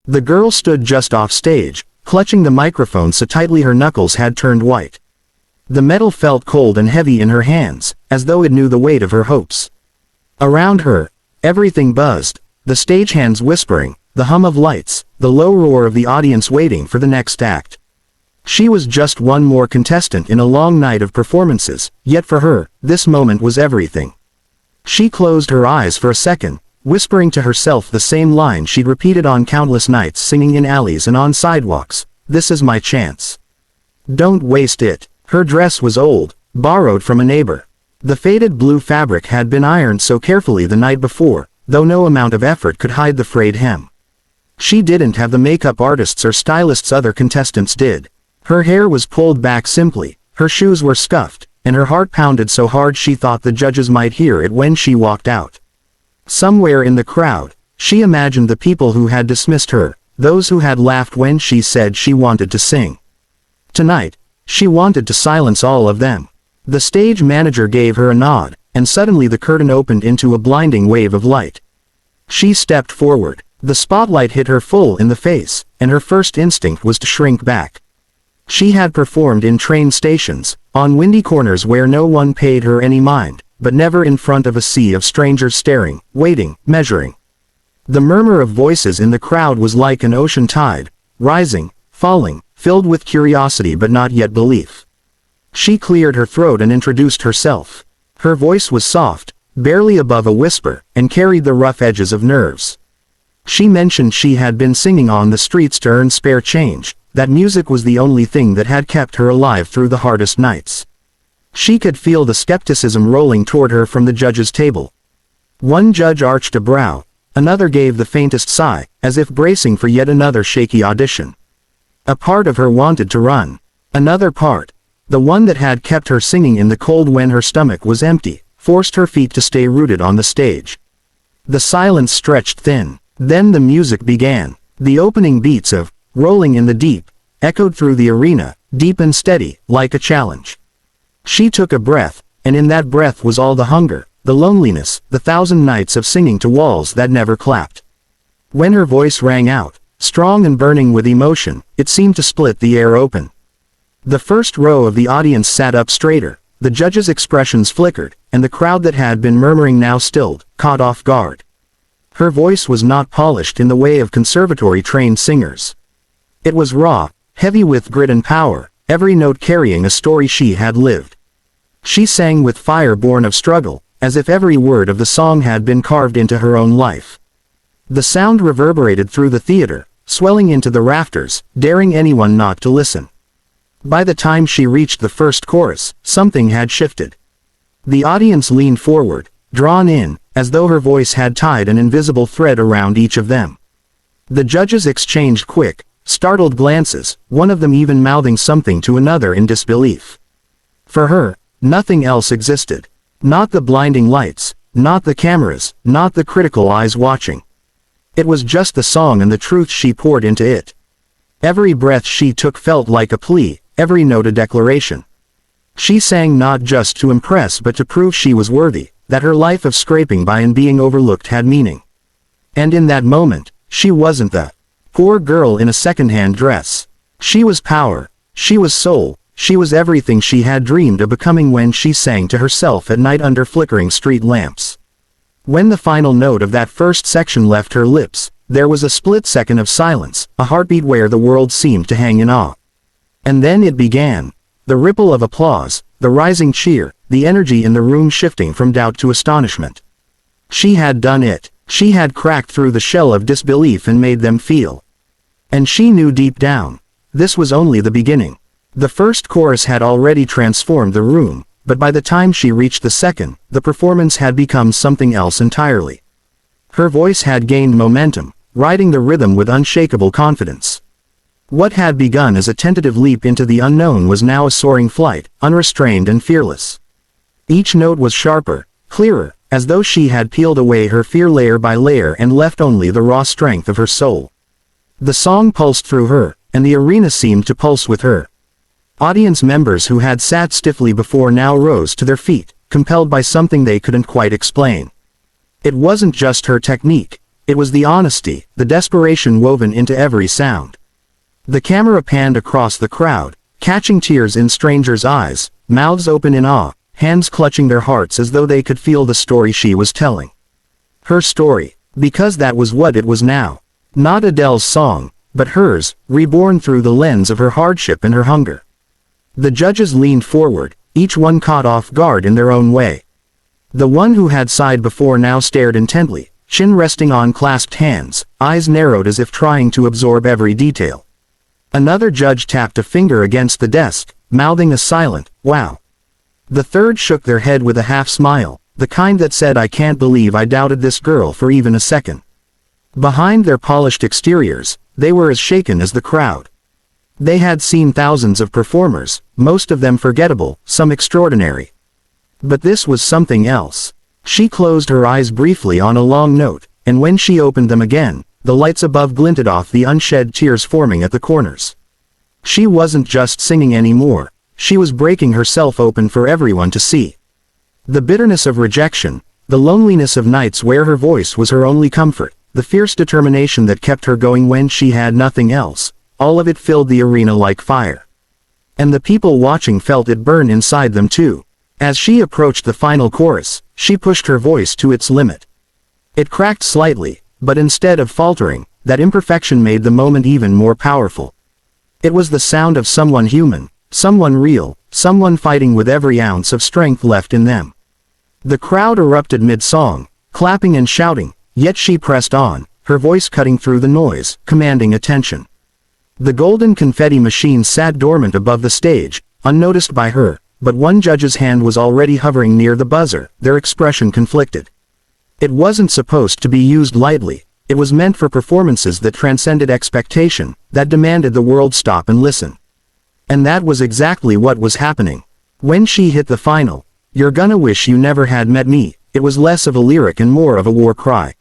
The girl stood just off stage, clutching the microphone so tightly her knuckles had turned white. The metal felt cold and heavy in her hands, as though it knew the weight of her hopes. Around her, everything buzzed, the stagehands whispering, the hum of lights, the low roar of the audience waiting for the next act. She was just one more contestant in a long night of performances, yet for her, this moment was everything. She closed her eyes for a second, whispering to herself the same line she'd repeated on countless nights singing in alleys and on sidewalks, "This is my chance. Don't waste it." Her dress was old, borrowed from a neighbor. The faded blue fabric had been ironed so carefully the night before, though no amount of effort could hide the frayed hem. She didn't have the makeup artists or stylists other contestants did. Her hair was pulled back simply, her shoes were scuffed, and her heart pounded so hard she thought the judges might hear it when she walked out. Somewhere in the crowd, she imagined the people who had dismissed her, those who had laughed when she said she wanted to sing. Tonight, she wanted to silence all of them. The stage manager gave her a nod, and suddenly the curtain opened into a blinding wave of light. She stepped forward. The spotlight hit her full in the face, and her first instinct was to shrink back. She had performed in train stations, on windy corners where no one paid her any mind, but never in front of a sea of strangers staring, waiting, measuring. The murmur of voices in the crowd was like an ocean tide, rising, falling, filled with curiosity but not yet belief. She cleared her throat and introduced herself. Her voice was soft, barely above a whisper, and carried the rough edges of nerves. She mentioned she had been singing on the streets to earn spare change, that music was the only thing that had kept her alive through the hardest nights. She could feel the skepticism rolling toward her from the judges' table. One judge arched a brow, another gave the faintest sigh, as if bracing for yet another shaky audition. A part of her wanted to run. Another part, the one that had kept her singing in the cold when her stomach was empty, forced her feet to stay rooted on the stage. The silence stretched thin. Then the music began. The opening beats of "Rolling in the Deep" echoed through the arena, deep and steady, like a challenge. She took a breath, and in that breath was all the hunger, the loneliness, the thousand nights of singing to walls that never clapped. When her voice rang out, strong and burning with emotion, it seemed to split the air open. The first row of the audience sat up straighter, the judges' expressions flickered, and the crowd that had been murmuring now stilled, caught off guard. Her voice was not polished in the way of conservatory-trained singers. It was raw, heavy with grit and power, every note carrying a story she had lived. She sang with fire born of struggle, as if every word of the song had been carved into her own life. The sound reverberated through the theater, swelling into the rafters, daring anyone not to listen. By the time she reached the first chorus, something had shifted. The audience leaned forward, drawn in, as though her voice had tied an invisible thread around each of them. The judges exchanged quick, startled glances, one of them even mouthing something to another in disbelief. For her, nothing else existed. Not the blinding lights, not the cameras, not the critical eyes watching. It was just the song and the truth she poured into it. Every breath she took felt like a plea, every note a declaration. She sang not just to impress but to prove she was worthy, that her life of scraping by and being overlooked had meaning. And in that moment, she wasn't the poor girl in a second-hand dress. She was power, she was soul, she was everything she had dreamed of becoming when she sang to herself at night under flickering street lamps. When the final note of that first section left her lips, there was a split second of silence, a heartbeat where the world seemed to hang in awe. And then it began. The ripple of applause, the rising cheer, the energy in the room shifting from doubt to astonishment. She had done it. She had cracked through the shell of disbelief and made them feel. And she knew deep down, this was only the beginning. The first chorus had already transformed the room, but by the time she reached the second, the performance had become something else entirely. Her voice had gained momentum, riding the rhythm with unshakable confidence. What had begun as a tentative leap into the unknown was now a soaring flight, unrestrained and fearless. Each note was sharper, clearer, as though she had peeled away her fear layer by layer and left only the raw strength of her soul. The song pulsed through her, and the arena seemed to pulse with her. Audience members who had sat stiffly before now rose to their feet, compelled by something they couldn't quite explain. It wasn't just her technique, it was the honesty, the desperation woven into every sound. The camera panned across the crowd, catching tears in strangers' eyes, mouths open in awe, hands clutching their hearts as though they could feel the story she was telling. Her story, because that was what it was now. Not Adele's song, but hers, reborn through the lens of her hardship and her hunger. The judges leaned forward, each one caught off guard in their own way. The one who had sighed before now stared intently, chin resting on clasped hands, eyes narrowed as if trying to absorb every detail. Another judge tapped a finger against the desk, mouthing a silent, "Wow." The third shook their head with a half-smile, the kind that said, "I can't believe I doubted this girl for even a second." Behind their polished exteriors, they were as shaken as the crowd. They had seen thousands of performers, most of them forgettable, some extraordinary. But this was something else. She closed her eyes briefly on a long note, and when she opened them again, the lights above glinted off the unshed tears forming at the corners. She wasn't just singing anymore, she was breaking herself open for everyone to see. The bitterness of rejection, the loneliness of nights where her voice was her only comfort, the fierce determination that kept her going when she had nothing else, all of it filled the arena like fire. And the people watching felt it burn inside them too. As she approached the final chorus, she pushed her voice to its limit. It cracked slightly, but instead of faltering, that imperfection made the moment even more powerful. It was the sound of someone human, someone real, someone fighting with every ounce of strength left in them. The crowd erupted mid-song, clapping and shouting, yet she pressed on, her voice cutting through the noise, commanding attention. The golden confetti machine sat dormant above the stage, unnoticed by her, but one judge's hand was already hovering near the buzzer, their expression conflicted. It wasn't supposed to be used lightly, it was meant for performances that transcended expectation, that demanded the world stop and listen. And that was exactly what was happening. When she hit the final, "You're gonna wish you never had met me," it was less of a lyric and more of a war cry.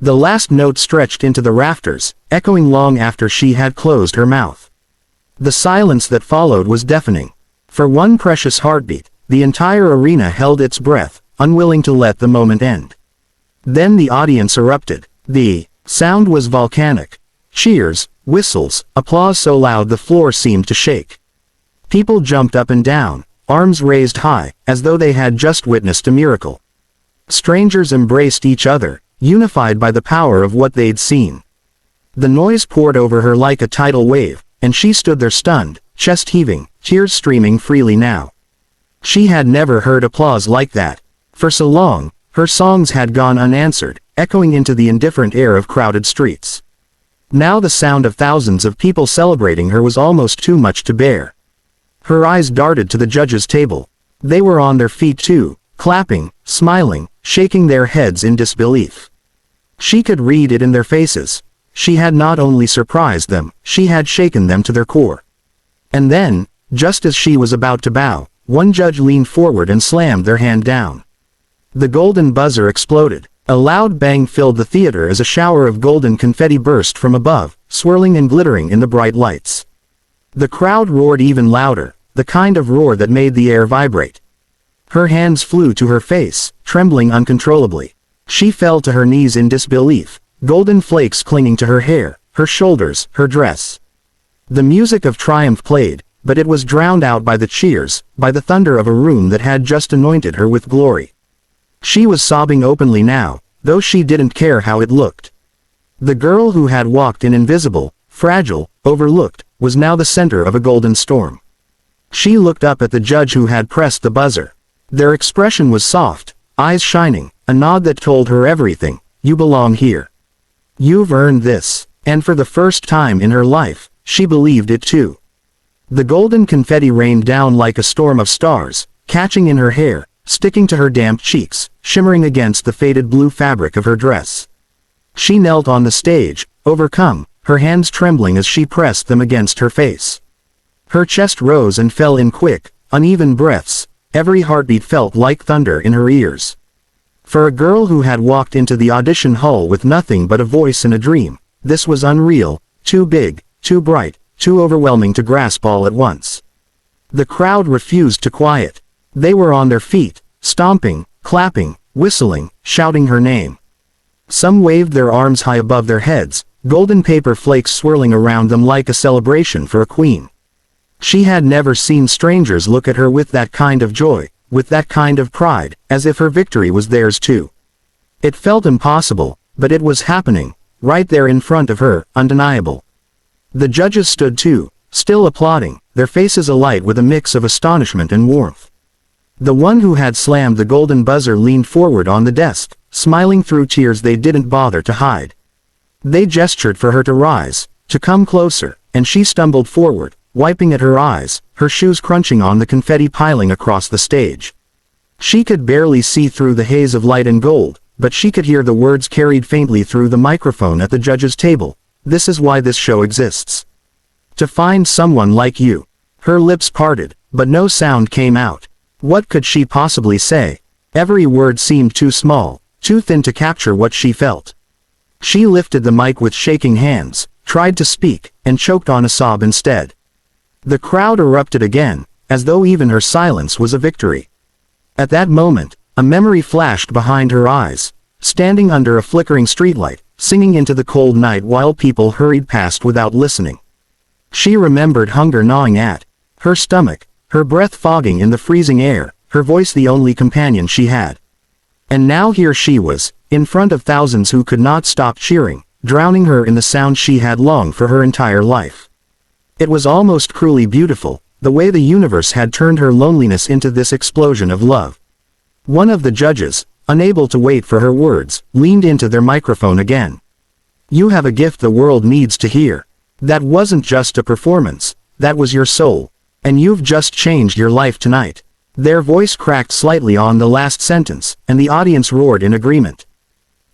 The last note stretched into the rafters, echoing long after she had closed her mouth. The silence that followed was deafening. For one precious heartbeat, the entire arena held its breath, unwilling to let the moment end. Then the audience erupted. The sound was volcanic. Cheers, whistles, applause so loud the floor seemed to shake. People jumped up and down, arms raised high, as though they had just witnessed a miracle. Strangers embraced each other, unified by the power of what they'd seen. The noise poured over her like a tidal wave, and she stood there stunned, chest heaving, tears streaming freely now. She had never heard applause like that. For so long, her songs had gone unanswered, echoing into the indifferent air of crowded streets. Now the sound of thousands of people celebrating her was almost too much to bear. Her eyes darted to the judges' table. They were on their feet too, clapping, smiling, shaking their heads in disbelief. She could read it in their faces. She had not only surprised them, she had shaken them to their core. And then, just as she was about to bow, one judge leaned forward and slammed their hand down. The golden buzzer exploded. A loud bang filled the theater as a shower of golden confetti burst from above, swirling and glittering in the bright lights. The crowd roared even louder, the kind of roar that made the air vibrate. Her hands flew to her face, trembling uncontrollably. She fell to her knees in disbelief, golden flakes clinging to her hair, her shoulders, her dress. The music of triumph played, but it was drowned out by the cheers, by the thunder of a room that had just anointed her with glory. She was sobbing openly now, though she didn't care how it looked. The girl who had walked in invisible, fragile, overlooked, was now the center of a golden storm. She looked up at the judge who had pressed the buzzer. Their expression was soft, eyes shining, a nod that told her everything. "You belong here. You've earned this." And for the first time in her life, she believed it too. The golden confetti rained down like a storm of stars, catching in her hair, sticking to her damp cheeks, shimmering against the faded blue fabric of her dress. She knelt on the stage, overcome, her hands trembling as she pressed them against her face. Her chest rose and fell in quick, uneven breaths, every heartbeat felt like thunder in her ears. For a girl who had walked into the audition hall with nothing but a voice and a dream, this was unreal, too big, too bright, too overwhelming to grasp all at once. The crowd refused to quiet. They were on their feet, stomping, clapping, whistling, shouting her name. Some waved their arms high above their heads, golden paper flakes swirling around them like a celebration for a queen. She had never seen strangers look at her with that kind of joy, with that kind of pride, as if her victory was theirs too. It felt impossible, but it was happening, right there in front of her, undeniable. The judges stood too, still applauding, their faces alight with a mix of astonishment and warmth. The one who had slammed the golden buzzer leaned forward on the desk, smiling through tears they didn't bother to hide. They gestured for her to rise, to come closer, and she stumbled forward, wiping at her eyes, her shoes crunching on the confetti piling across the stage. She could barely see through the haze of light and gold, but she could hear the words carried faintly through the microphone at the judges' table. This is why this show exists. To find someone like you. Her lips parted, but no sound came out. What could she possibly say? Every word seemed too small, too thin to capture what she felt. She lifted the mic with shaking hands, tried to speak, and choked on a sob instead. The crowd erupted again, as though even her silence was a victory. At that moment, a memory flashed behind her eyes, standing under a flickering streetlight, singing into the cold night while people hurried past without listening. She remembered hunger gnawing at her stomach, her breath fogging in the freezing air, her voice the only companion she had. And now here she was, in front of thousands who could not stop cheering, drowning her in the sound she had longed for her entire life. It was almost cruelly beautiful, the way the universe had turned her loneliness into this explosion of love. One of the judges, unable to wait for her words, leaned into their microphone again. You have a gift the world needs to hear. That wasn't just a performance, that was your soul. And you've just changed your life tonight. Their voice cracked slightly on the last sentence, and the audience roared in agreement.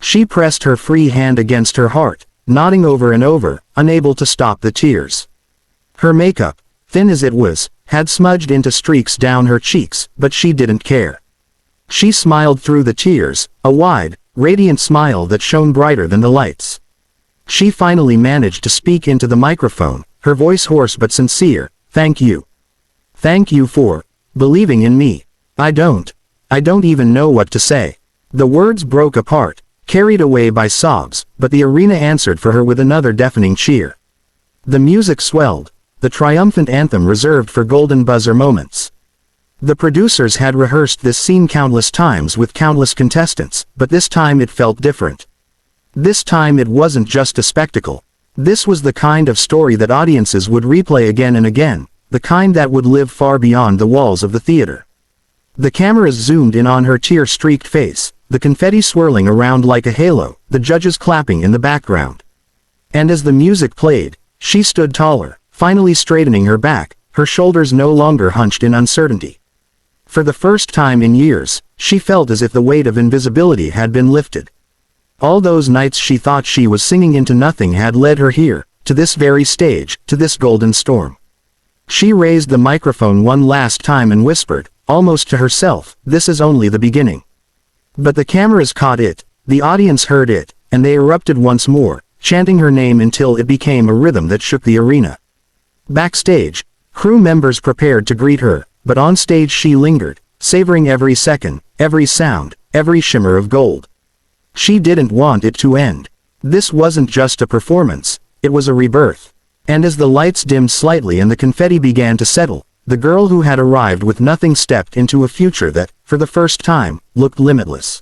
She pressed her free hand against her heart, nodding over and over, unable to stop the tears. Her makeup, thin as it was, had smudged into streaks down her cheeks, but she didn't care. She smiled through the tears, a wide, radiant smile that shone brighter than the lights. She finally managed to speak into the microphone, her voice hoarse but sincere. Thank you. Thank you for believing in me. I don't even know what to say. The words broke apart, carried away by sobs, but the arena answered for her with another deafening cheer. The music swelled, the triumphant anthem reserved for golden buzzer moments. The producers had rehearsed this scene countless times with countless contestants, but this time it felt different. This time it wasn't just a spectacle. This was the kind of story that audiences would replay again and again, the kind that would live far beyond the walls of the theater. The cameras zoomed in on her tear-streaked face, the confetti swirling around like a halo, the judges clapping in the background. And as the music played, she stood taller, finally straightening her back, her shoulders no longer hunched in uncertainty. For the first time in years, she felt as if the weight of invisibility had been lifted. All those nights she thought she was singing into nothing had led her here, to this very stage, to this golden storm. She raised the microphone one last time and whispered, almost to herself, this is only the beginning. But the cameras caught it, the audience heard it, and they erupted once more, chanting her name until it became a rhythm that shook the arena. Backstage, crew members prepared to greet her, but on stage she lingered, savoring every second, every sound, every shimmer of gold. She didn't want it to end. This wasn't just a performance, it was a rebirth. And as the lights dimmed slightly and the confetti began to settle, the girl who had arrived with nothing stepped into a future that, for the first time, looked limitless.